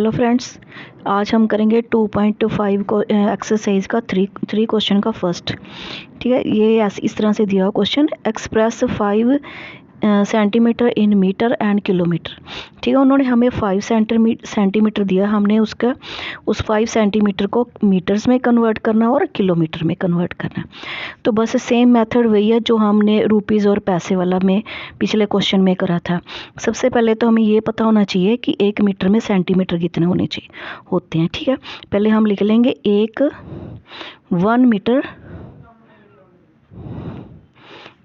Hello friends, आज हम करेंगे 2.5 को एक्सरसाइज का थ्री क्वेश्चन का फर्स्ट। ठीक है, ये इस तरह से दिया हुआ question, express 5 centimeter in meter and kilometer. ठीक है, उन्होंने हमें 5 सेंटीमीटर दिया, हमने उसका उस 5 सेंटीमीटर को मीटर्स में कन्वर्ट करना और किलोमीटर में कन्वर्ट करना। तो बस सेम मेथड वही है जो हमने रुपीज़ और पैसे वाला में पिछले क्वेश्चन में करा था। सबसे पहले तो हमें ये पता होना चाहिए कि 1 मीटर में सेंटीमीटर कितने होते हैं। ठीक है, पहले हम लिख लेंगे 1 मीटर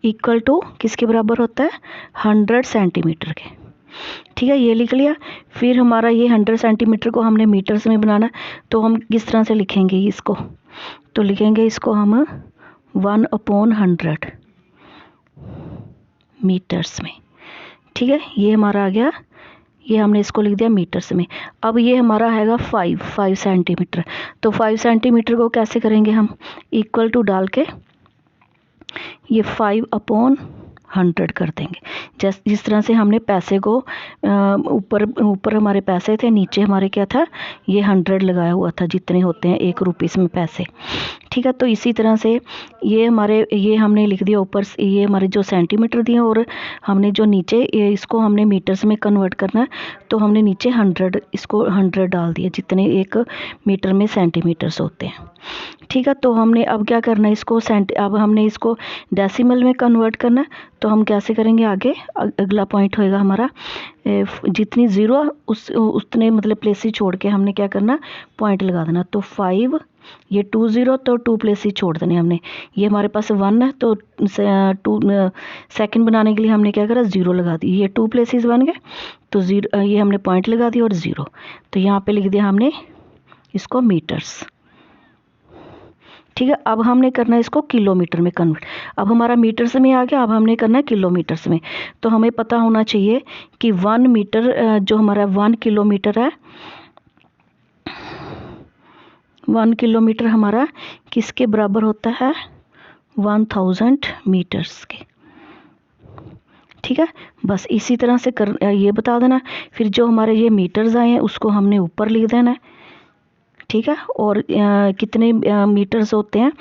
इक्वल टू किसके बराबर होता है, 100 सेंटीमीटर के। ठीक है, ये लिख लिया। फिर हमारा ये 100 सेंटीमीटर को हमने मीटर्स में बनाना, तो हम किस तरह से लिखेंगे इसको, तो लिखेंगे इसको हम 1/100 मीटर्स में। ठीक है, ये हमारा आ गया, ये हमने इसको लिख दिया मीटर्स में। अब ये हमारा हैगा 5 सेंटीमीटर, तो 5 सेंटीमीटर को कैसे करेंगे हम, इक्वल टू डाल के ये 5/100 कर देंगे। जिस तरह से हमने पैसे को ऊपर हमारे पैसे थे, नीचे हमारे क्या था, ये 100 लगाया हुआ था, जितने होते हैं 1 रुपीस में पैसे। ठीक है, तो इसी तरह से ये हमने लिख दिया ऊपर, ये हमारे जो सेंटीमीटर दिए, और हमने जो नीचे इसको हमने मीटर्स में कन्वर्ट करना है, तो हमने नीचे 100 डाल दिया, जितने 1 मीटर में सेंटीमीटर्स होते हैं। ठीक है, तो हमने अब क्या करना है, अब हमने इसको डेसिमल में कन्वर्ट करना, तो हम कैसे करेंगे आगे, अगला पॉइंट होएगा हमारा, जितनी ज़ीरो उतने मतलब प्लेसेस छोड़ के हमने क्या करना, पॉइंट लगा देना। तो 5, ये 2 0, तो 2 प्लेसेस छोड़ देने हमने। ये हमारे पास 1 है, तो 2 सेकंड बनाने के लिए हमने क्या करा, 0 लगा दी। ये 2 प्लेसेस बन गए, तो 0, ये हमने पॉइंट लगा दिया और 0, तो यहाँ पे लिख दिया हमने इसको मीटर्स। ठीक है, अब हमने करना है इसको किलोमीटर में कन्वर्ट। अब हमारा मीटर्स में आ गया, अब हमने करना है किलोमीटर्स में। तो हमें पता होना चाहिए कि 1 मीटर जो हमारा 1 किलोमीटर है, 1 किलोमीटर हमारा किसके बराबर होता है, 1000 मीटर्स के। ठीक है, बस इसी तरह से ये बता देना। फिर जो हमारे ये मीटर्स आए हैं उसको हमने ऊपर लिख देना है। ठीक है, और कितने मीटर्स होते हैं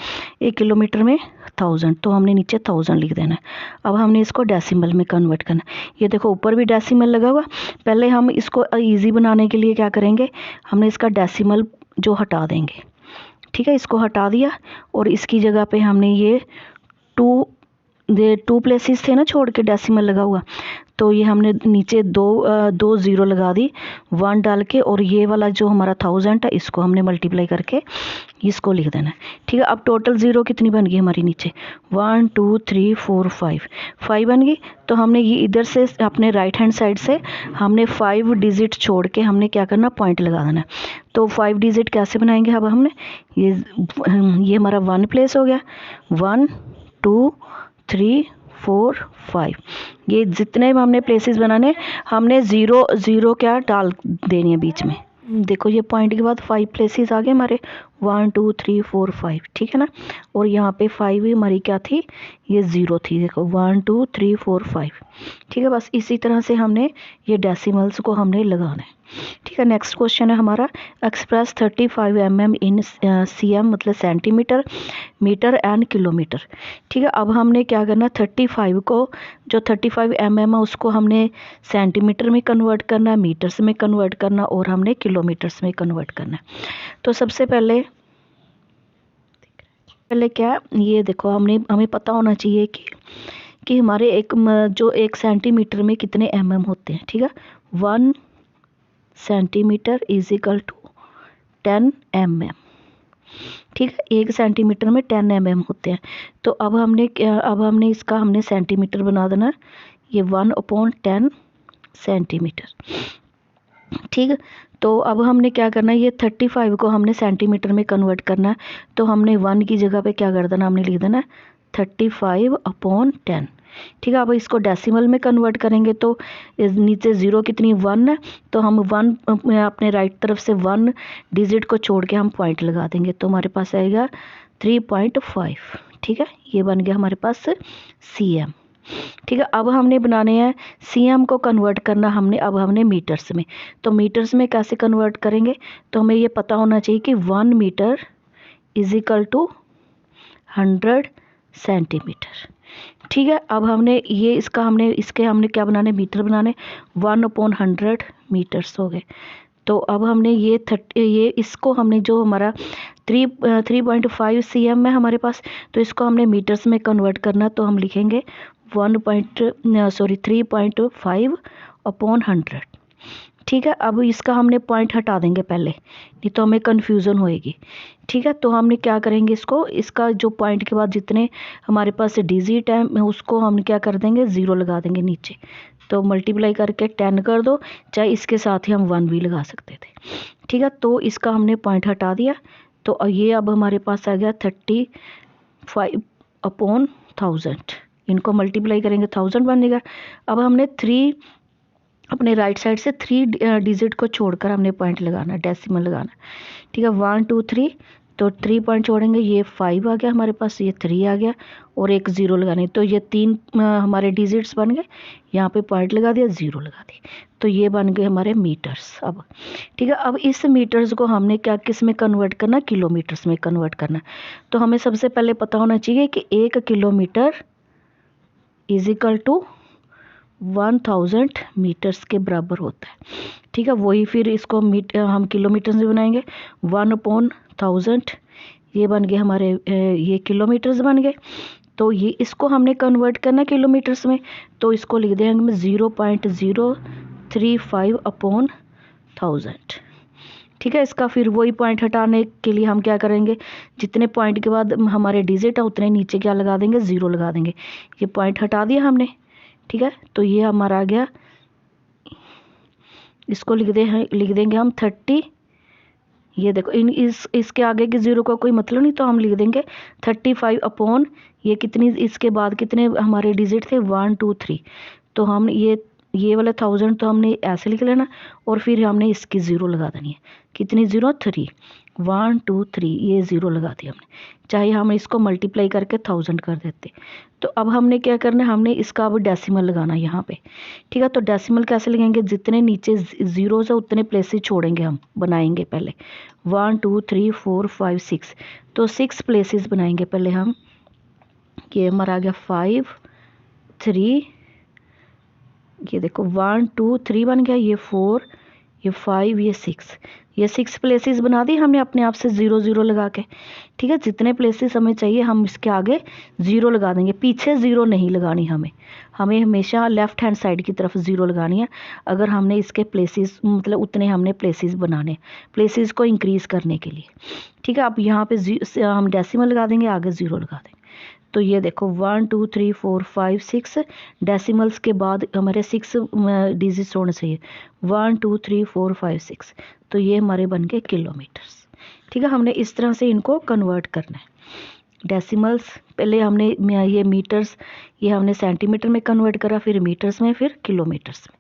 1 किलोमीटर में, 1000, तो हमने नीचे 1000 लिख देना है। अब हमने इसको डेसिमल में कन्वर्ट करना। ये देखो ऊपर भी डेसिमल लगा हुआ। पहले हम इसको इजी बनाने के लिए क्या करेंगे, हमने इसका डेसिमल जो हटा देंगे। ठीक है, इसको हटा दिया, और इसकी जगह पे हमने ये 2 प्लेसेस थे ना छोड़ के डेसिमल लगा हुआ, तो ये हमने नीचे दो 0 लगा दी 1 डाल के, और ये वाला जो हमारा 1000 है इसको हमने मल्टीप्लाई करके इसको लिख देना है। ठीक है, अब टोटल 0 कितनी बन गई हमारी नीचे, 1 2 3 4 5 बन गई। तो हमने ये इधर से अपने राइट हैंड साइड से हमने 5 डिजिट छोड़ के हमने क्या करना, पॉइंट लगा देना। तो 5 डिजिट कैसे बनाएंगे, अब हमने ये हमारा 1 प्लेस हो गया, 1 2 3 4 5, ये जितने भी हमने प्लेसेस बनाने, हमने 0 क्या डाल देनी है बीच में। देखो ये पॉइंट के बाद 5 प्लेसेस आ गए हमारे, 1 2 3 4 5। ठीक है ना, और यहाँ पे 5 ही हमारी क्या थी, ये 0 थी। देखो 1 2 3 4 5। ठीक है, बस इसी तरह से हमने ये डेसिमल्स को हमने लगाना है। ठीक है, नेक्स्ट क्वेश्चन है हमारा, एक्सप्रेस 35 mm इन cm मतलब सेंटीमीटर, मीटर एंड किलोमीटर। ठीक है, अब हमने क्या करना, 35 को, जो 35 mm है उसको हमने सेंटीमीटर में कन्वर्ट करना, मीटर्स में कन्वर्ट करना, और हमने किलोमीटर्स में कन्वर्ट करना। तो सबसे पहले क्या, ये देखो हमें पता होना चाहिए कि हमारे जो 1 सेंटीमीटर में कितने mm होते हैं। ठीक है, 1 centimeter is equal to 10 mm। ठीक है, 1 सेंटीमीटर में 10 mm होते हैं। तो अब हमने इसका हमने सेंटीमीटर बना देना, ये 1/10 सेंटीमीटर। ठीक है, तो अब हमने क्या करना है, ये 35 को हमने सेंटीमीटर में कन्वर्ट करना है, तो हमने 1 की जगह पे क्या कर देना, हमने लिख देना 35/10। ठीक है, अब इसको डेसिमल में कन्वर्ट करेंगे, तो नीचे 0 कितनी, 1 है, तो हम 1 अपने राइट तरफ से 1 डिजिट को छोड़ के हम पॉइंट लगा देंगे, तो हमारे पास आएगा 3.5। ठीक है, ये बन गया हमारे पास cm। ठीक है। अब हमने बनाने हैं सीएम को कन्वर्ट करना अब हमने मीटर्स में। तो मीटर्स में कैसे कन्वर्ट करेंगे, तो हमें ये पता होना चाहिए कि 1 meter is equal to 100 centimeter. ठीक है। अब हमने ये इसके हमने क्या बनाने, मीटर बनाने। 1/100 मीटर्स हो गए। तो अब हमने ये इसको हमने जो हमारा 3.5 cm है हमारे पास, तो इसको हमने मीटर्स में कन्वर्ट करना। तो हम लिखेंगे 3.5/100। ठीक है। अब इसका हमने पॉइंट हटा देंगे पहले, नहीं तो हमें कन्फ्यूज़न होएगी। ठीक है। तो हमने क्या करेंगे, इसका जो पॉइंट के बाद जितने हमारे पास डिजिट है उसको हम क्या कर देंगे, 0 लगा देंगे नीचे। तो मल्टीप्लाई करके 10 कर दो, चाहे इसके साथ ही हम 1 भी लगा सकते थे। ठीक है। तो इसका हमने पॉइंट हटा दिया। तो ये अब हमारे पास आ गया 35/1000। इनको मल्टीप्लाई करेंगे 1000 बनेगा। अब हमने अपने राइट साइड से 3 डिजिट को छोड़कर हमने पॉइंट लगाना, डेसिमल लगाना। ठीक है। 1 2 3, तो 3 पॉइंट छोड़ेंगे, ये 5 आ गया हमारे पास, ये 3 आ गया और एक 0 लगाने। तो ये 3 हमारे डिजिट्स बन गए। यहाँ पे पॉइंट लगा दिया, 0 लगा दी। तो ये बन गए हमारे मीटर्स। अब ठीक है। अब इस मीटर्स को हमने किस में कन्वर्ट करना, किलोमीटर्स में कन्वर्ट करना। तो हमें सबसे पहले पता होना चाहिए कि 1 kilometer is equal to 1000 meters के बराबर होता है। ठीक है। वही फिर इसको हम किलोमीटर्स में बनाएंगे। 1/1000, ये बन गए हमारे ये किलोमीटर्स बन गए। तो ये इसको हमने कन्वर्ट करना किलोमीटर्स में। तो इसको लिख देंगे 0.035/1000। ठीक है। इसका फिर वही पॉइंट हटाने के लिए हम क्या करेंगे, जितने पॉइंट के बाद हमारे डिजिट है उतने नीचे क्या लगा देंगे, 0 लगा देंगे। ये पॉइंट हटा दिया हमने। ठीक है। तो ये हमारा आ गया, इसको लिख देंगे हम 30। ये देखो इसके आगे की 0 का कोई मतलब नहीं, तो हम लिख देंगे 35 ये कितनी, इसके बाद कितने हमारे डिजिट थे, 1 2 3। तो हम ये वाला 1000 तो हमने ऐसे लिख लेना और फिर हमने इसकी 0 लगा देनी है। कितनी 0, 3। 1 2 3, ये 0 लगा दी हमने, चाहे हम इसको मल्टीप्लाई करके 1000 कर देते। तो अब हमने क्या करना है, हमने इसका अब डेसिमल लगाना यहाँ पे। ठीक है। तो डेसिमल कैसे लगाएंगे, जितने नीचे 0 से उतने प्लेसेस छोड़ेंगे, हम बनाएंगे पहले 1 2 3 4 5 6। तो 6 प्लेसेस बनाएंगे पहले हम। ये हमारा आ गया 5 3, ये देखो 1 2 3 बन गया, ये 4, ये 5, ये 6। ये 6 प्लेसेस बना दी हमने अपने आप से 0 0 लगा के। ठीक है। जितने प्लेसेस हमें चाहिए हम इसके आगे 0 लगा देंगे, पीछे 0 नहीं लगानी हमें हमेशा लेफ्ट हैंड साइड की तरफ 0 लगानी है। अगर हमने इसके प्लेसेस मतलब उतने हमने प्लेसेस बनाने, प्लेसेस को इंक्रीज करने के लिए। ठीक है। अब यहाँ पे हम डेसिमल लगा देंगे, आगे 0 लगा देंगे। तो ये देखो 1 2 3 4 5 6, डेसिमल्स के बाद हमारे 6 डिजिट्स होने चाहिए, 1 2 3 4 5 6। तो ये हमारे बन गए किलोमीटर्स। ठीक है। हमने इस तरह से इनको कन्वर्ट करना है। डेसिमल्स पहले हमने ये मीटर्स, ये हमने सेंटीमीटर में कन्वर्ट करा, फिर मीटर्स में, फिर किलोमीटर्स में।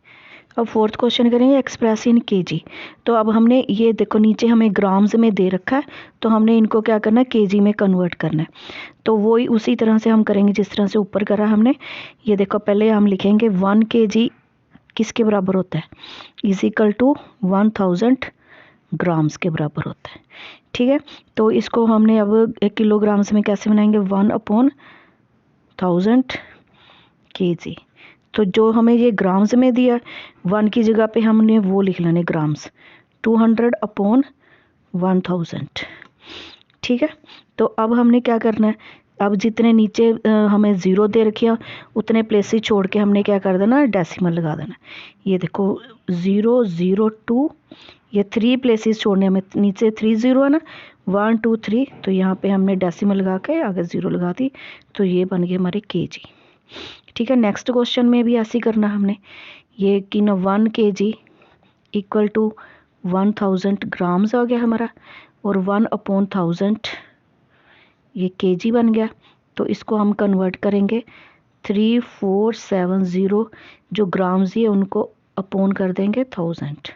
अब 4th क्वेश्चन करेंगे, एक्सप्रेस इन केजी। तो अब हमने ये देखो नीचे हमें ग्राम्स में दे रखा है, तो हमने इनको क्या करना है, केजी में कन्वर्ट करना है। तो वही उसी तरह से हम करेंगे जिस तरह से ऊपर करा हमने। ये देखो पहले हम लिखेंगे 1 kg किसके बराबर होता है, इज इक्वल टू 1000 ग्राम्स के बराबर होता है। ठीक है। तो इसको हमने अब किलोग्राम्स में कैसे बनाएंगे, 1/1000 kg। तो जो हमें ये ग्राम्स में दिया, 1 की जगह पे हमने वो लिख लेने ग्राम्स, 200/1000। ठीक है। तो अब हमने क्या करना है, अब जितने नीचे हमें 0 दे रखे हैं उतने प्लेसेस छोड़ के हमने क्या कर देना, डेसिमल लगा देना। ये देखो 0 0 2, ये 3 प्लेसेस छोड़ने हमें, नीचे 3 0 है ना, 1 2 3। तो यहाँ पे हमने डेसिमल लगा के आगे 0 लगा दी। तो ये बन गए हमारे केजी। ठीक है। नेक्स्ट क्वेश्चन में भी ऐसे ही करना हमने, ये कि 1 kg इक्वल टू 1000 ग्राम्स आ गया हमारा, और 1/1000 ये केजी बन गया। तो इसको हम कन्वर्ट करेंगे 3470, जो ग्राम्स है उनको अपोन कर देंगे 1000।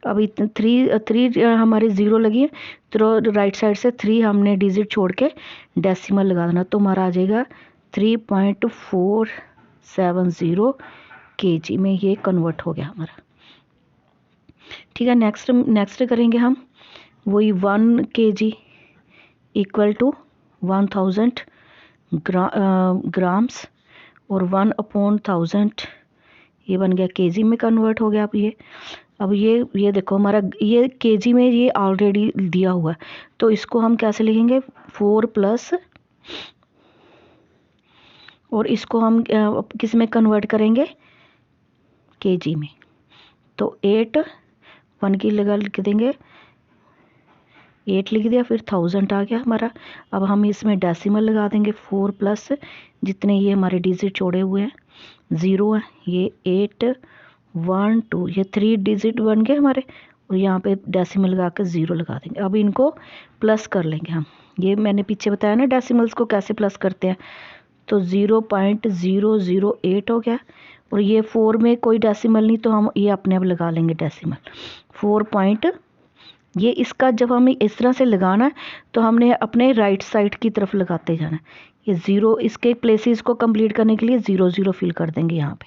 अब इतने 3 हमारे 0 लगी है, तो राइट साइड से 3 हमने डिजिट छोड़ के डेसिमल लगा देना। तो हमारा आ जाएगा 3.4 0.70 kg में ये कन्वर्ट हो गया हमारा। ठीक है, नेक्स्ट करेंगे हम वही 1 kg इक्वल टू 1000 ग्राम्स और 1/1000 ये बन गया केजी में कन्वर्ट हो गया। अब ये देखो हमारा ये केजी में ये ऑलरेडी दिया हुआ है, तो इसको हम कैसे लिखेंगे 4 प्लस और इसको हम किस में कन्वर्ट करेंगे केजी में, तो 8 1 की लगा लिख देंगे 8 लिख दिया, फिर 1000 आ गया हमारा। अब हम इसमें डेसिमल लगा देंगे 4 प्लस जितने ये हमारे डिजिट जोड़े हुए हैं 0 है, ये 8 1 2 ये 3 डिजिट बन गए हमारे, और यहाँ पे डेसिमल लगा कर 0 लगा देंगे। अब इनको प्लस कर लेंगे हम, ये मैंने पीछे बताया ना डेसिमल्स को कैसे प्लस करते हैं, तो 0.008 हो गया। और ये 4 में कोई डेसिमल नहीं, तो हम ये अपने आप लगा लेंगे डेसिमल 4. ये इसका जब हमें इस तरह से लगाना है तो हमने अपने राइट साइड की तरफ लगाते जाना है। ये 0 इसके प्लेसेस को कंप्लीट करने के लिए 0 0 फिल कर देंगे यहाँ पे,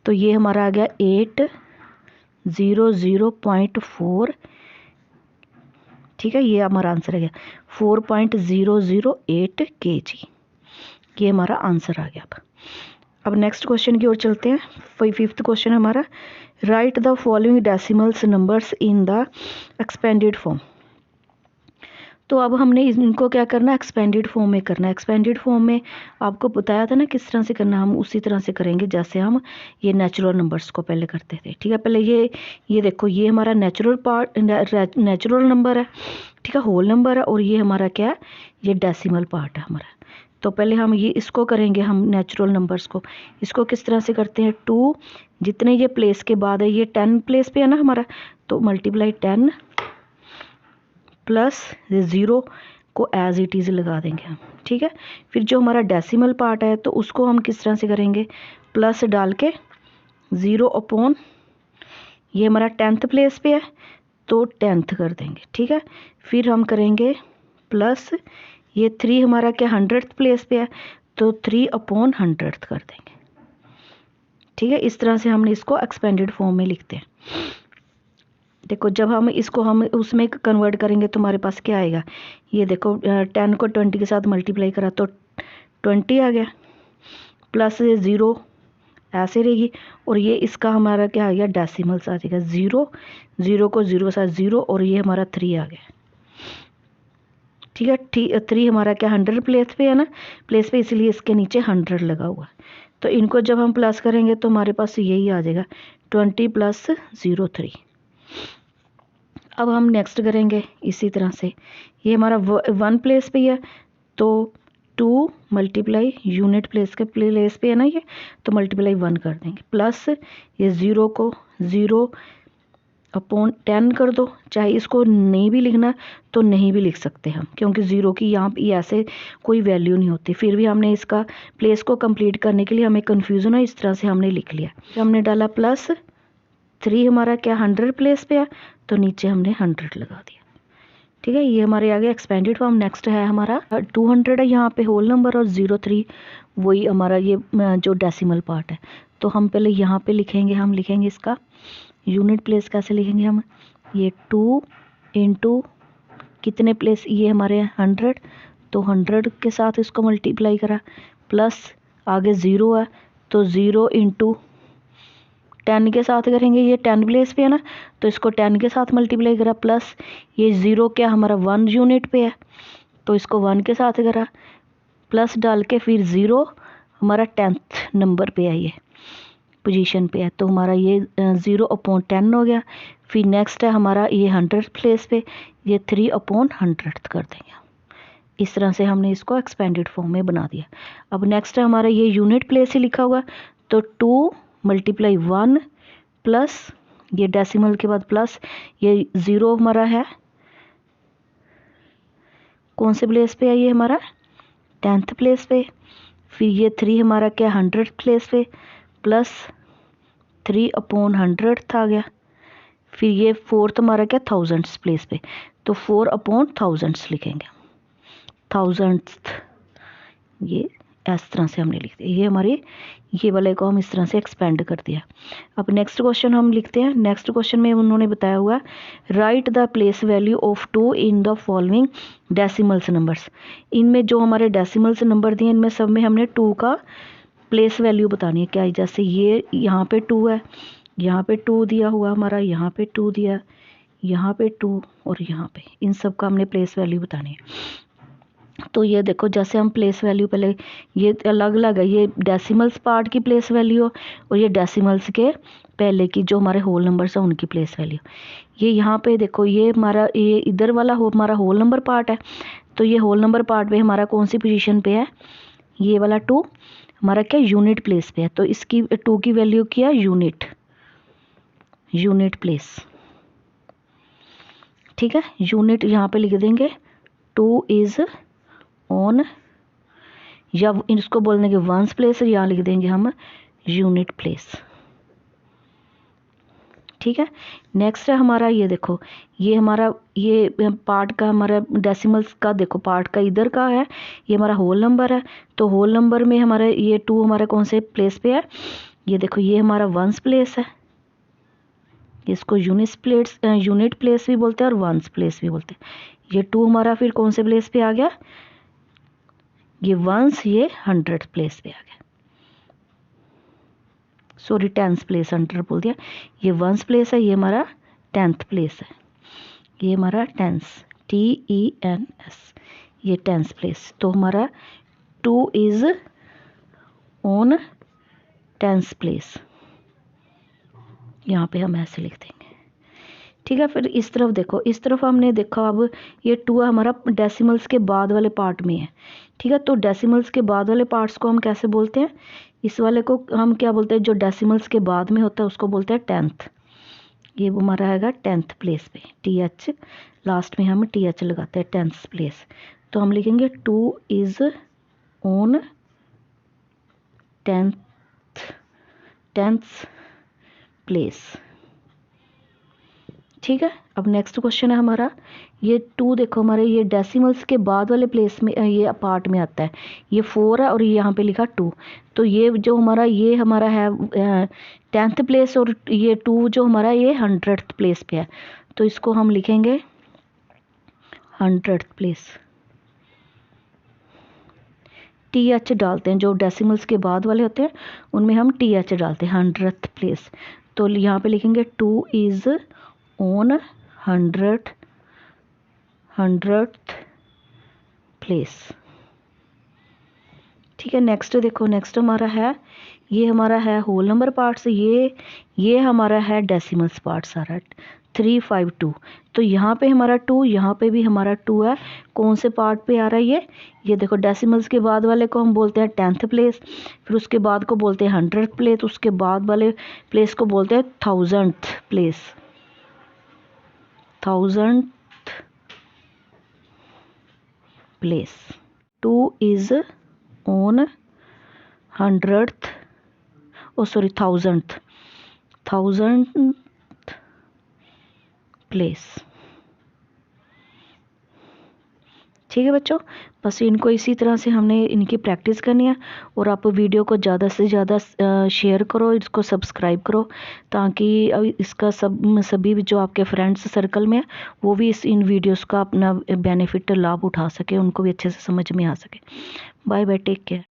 तो ये हमारा आ गया 800.4। ठीक है, ये हमारा आंसर आ गया 4.008 kg, ये हमारा आंसर आ गया। अब नेक्स्ट क्वेश्चन की ओर चलते हैं। 5th क्वेश्चन हमारा, right the following decimals numbers in the expanded form. तो अब हमने इनको क्या करना है एक्सपेंडेड फॉर्म में करना है। एक्सपेंडेड फॉर्म में आपको बताया था ना किस तरह से करना, हम उसी तरह से करेंगे जैसे हम ये नेचुरल नंबर्स को पहले करते थे। ठीक है, पहले ये देखो ये हमारा नेचुरल नंबर है, ठीक है, होल नंबर है, और ये हमारा क्या है ये डेसिमल पार्ट है हमारा। तो पहले हम ये इसको करेंगे, हम नेचुरल नंबर्स को इसको किस तरह से करते हैं 2 जितने ये प्लेस के बाद है, ये 10 प्लेस पे है ना हमारा, तो मल्टीप्लाई 10 प्लस 0 को एज इट इज़ लगा देंगे हम। ठीक है, फिर जो हमारा डेसिमल पार्ट है तो उसको हम किस तरह से करेंगे प्लस डाल के 0 अपॉन ये हमारा 10th प्लेस पे है तो 10th कर देंगे। ठीक है, फिर हम करेंगे प्लस ये 3 हमारा क्या 100th प्लेस पे है तो 3 अपॉन 100th कर देंगे। ठीक है, इस तरह से हमने इसको एक्सपेंडेड फॉर्म में लिखते हैं। देखो जब हम इसको हम उसमें कन्वर्ट करेंगे तो हमारे पास क्या आएगा, ये देखो 10 को 20 के साथ मल्टीप्लाई करा तो 20 आ गया, प्लस 0 ऐसे रहेगी, और ये इसका हमारा क्या आ गया डेसिमल्स आ जाएगा 0 0 को 0 के साथ 0, और ये हमारा 3 आ गया। ठीक है, 3 हमारा क्या 100 प्लेस पे है ना प्लेस पे, इसलिए इसके नीचे 100 लगा हुआ है। तो इनको जब हम प्लस करेंगे तो हमारे पास यही आ जाएगा 20 + 0 3। अब हम नेक्स्ट करेंगे इसी तरह से, ये हमारा 1 प्लेस पे है तो 2 मल्टीप्लाई यूनिट प्लेस के प्लेस पे है ना ये, तो मल्टीप्लाई 1 कर देंगे, प्लस ये 0 को 0 अपॉन 10 कर दो। चाहे इसको नहीं भी लिखना तो नहीं भी लिख सकते हम, क्योंकि 0 की यहाँ पे ऐसे कोई वैल्यू नहीं होती। फिर भी हमने इसका प्लेस को कंप्लीट करने के लिए हमें कन्फ्यूज़न है, इस तरह से हमने लिख लिया। हमने डाला प्लस 3 हमारा क्या 100 प्लेस पे है तो नीचे हमने 100 लगा दिया। ठीक है, ये हमारे आगे एक्सपेंडेड फॉर्म। नेक्स्ट है हमारा 200 है यहाँ पे होल नंबर, और 03 वही हमारा ये जो डेसिमल पार्ट है। तो हम पहले यहाँ पे लिखेंगे, हम लिखेंगे इसका यूनिट प्लेस कैसे लिखेंगे हम, ये 2 इंटू कितने प्लेस ये हमारे 100, तो 100 के साथ इसको मल्टीप्लाई करा, प्लस आगे 0 है तो 0 इंटू 10 के साथ करेंगे, ये 10 प्लेस पे है ना तो इसको 10 के साथ मल्टीप्लाई करा, प्लस ये 0 क्या हमारा 1 यूनिट पे है तो इसको 1 के साथ करा, प्लस डाल के फिर 0 हमारा 10th नंबर पे है, ये पोजीशन पे है, तो हमारा ये 0 अपॉन 10 हो गया। फिर नेक्स्ट है हमारा ये 100 प्लेस पे, ये 3 अपॉन 100 कर देंगे। इस तरह से हमने इसको एक्सपेंडेड फॉर्म में बना दिया। अब नेक्स्ट है हमारा ये यूनिट प्लेस ही लिखा हुआ, तो 2 मल्टीप्लाई 1 प्लस ये डेसिमल के बाद प्लस ये 0 हमारा है कौन से प्लेस पे है, ये हमारा 10th प्लेस पे। फिर ये 3 हमारा क्या 100 प्लेस पे, प्लस 3 अपॉन 100 आ गया। फिर ये 4th हमारा क्या 1000 प्लेस पे, तो 4 अपॉन 1000 लिखेंगे, 1000th ये इस तरह से हमने लिख दिया, ये हमारे ये वाले को हम इस तरह से एक्सपेंड कर दिया। अब नेक्स्ट क्वेश्चन हम लिखते हैं। नेक्स्ट क्वेश्चन में उन्होंने बताया हुआ right the place value of 2 in the following decimals numbers. इनमें जो हमारे डेसिमल्स नंबर दिए इनमें सब में हमने 2 का प्लेस वैल्यू बतानी है। क्या है, जैसे ये यहाँ पे 2 है, यहाँ पे 2 दिया हुआ हमारा, यहाँ पे 2 दिया, यहाँ पे 2 और यहाँ पे, इन सब का हमने प्लेस वैल्यू बतानी है। तो ये देखो जैसे हम प्लेस वैल्यू पहले ये अलग अलग है, ये डेसिमल्स पार्ट की प्लेस वैल्यू और ये डेसिमल्स के पहले की जो हमारे होल नंबर्स हैं उनकी प्लेस वैल्यू। ये यहाँ पे देखो ये हमारा ये इधर वाला हमारा होल नंबर पार्ट है, तो ये होल नंबर पार्ट पे हमारा कौन सी पोजीशन पे है, ये वाला 2 हमारा क्या यूनिट प्लेस पे है, तो इसकी 2 की वैल्यू क्या है, यूनिट प्लेस। ठीक है, यूनिट यहाँ पे लिख देंगे 2 इज़ ऑन, या इसको बोल देंगे वंस प्लेस, यहाँ लिख देंगे हम यूनिट प्लेस। ठीक है, नेक्स्ट है हमारा ये देखो ये हमारा ये पार्ट का हमारा डेसिमल्स का देखो पार्ट का इधर का है, ये हमारा होल नंबर है, तो होल नंबर में हमारा ये 2 हमारा कौन से प्लेस पे है, ये देखो ये हमारा वंस प्लेस है, इसको यूनिट प्लेस भी बोलते हैं और वंस प्लेस भी बोलते हैं। ये 2 हमारा फिर कौन से प्लेस पे आ गया, ये वंस, ये 100 प्लेस पे आ गया, सॉरी 10th प्लेस 100 बोल दिया, ये वंस प्लेस है, ये हमारा 10th प्लेस है, ये हमारा 10th TENS, ये 10th प्लेस। तो हमारा 2 इज़ ऑन 10th प्लेस, यहाँ पे हम ऐसे लिख देंगे। ठीक है, फिर इस तरफ देखो, इस तरफ हमने देखा अब ये 2 हमारा डेसिमल्स के बाद वाले पार्ट में है। ठीक है, तो डेसिमल्स के बाद वाले पार्ट्स को हम कैसे बोलते हैं, इस वाले को हम क्या बोलते हैं, जो डेसिमल्स के बाद में होता है उसको बोलते हैं 10th। ये हमारा आएगा 10th प्लेस पे, TH लास्ट में हम TH लगाते हैं 10th प्लेस, तो हम लिखेंगे 2 इज़ ऑन 10th प्लेस। ठीक है, अब नेक्स्ट क्वेश्चन है हमारा ये 2 देखो हमारे ये डेसिमल्स के बाद वाले प्लेस में ये पार्ट में आता है, ये 4 है और ये यहाँ पे लिखा 2, तो ये जो हमारा ये हमारा है 10th प्लेस और ये 2 जो हमारा ये 100th प्लेस पे है, तो इसको हम लिखेंगे 100th प्लेस। TH डालते हैं, जो डेसिमल्स के बाद वाले होते हैं उनमें हम TH डालते हैं 100th प्लेस, तो यहाँ पे लिखेंगे 2 इज़ ऑन 100th प्लेस। ठीक है, नेक्स्ट देखो, नेक्स्ट हमारा है ये हमारा है होल नंबर पार्ट्स, ये हमारा है डेसिमल्स पार्ट सारा 352, तो यहाँ पे हमारा 2, यहाँ पे भी हमारा 2 है, कौन से पार्ट पे आ रहा है ये देखो डेसिमल्स के बाद वाले को हम बोलते हैं 10th प्लेस, फिर उसके बाद को बोलते हैं 100th प्लेस, उसके बाद वाले प्लेस को बोलते हैं 1000th place, 1000th place. 2 is on 1000th place. ठीक है बच्चों, बस इनको इसी तरह से हमने इनकी प्रैक्टिस करनी है, और आप वीडियो को ज़्यादा से ज़्यादा शेयर करो, इसको सब्सक्राइब करो, ताकि इसका सभी जो आपके फ्रेंड्स सर्कल में है वो भी इन वीडियोस का अपना बेनिफिट लाभ उठा सके, उनको भी अच्छे से समझ में आ सके। Bye bye, take care.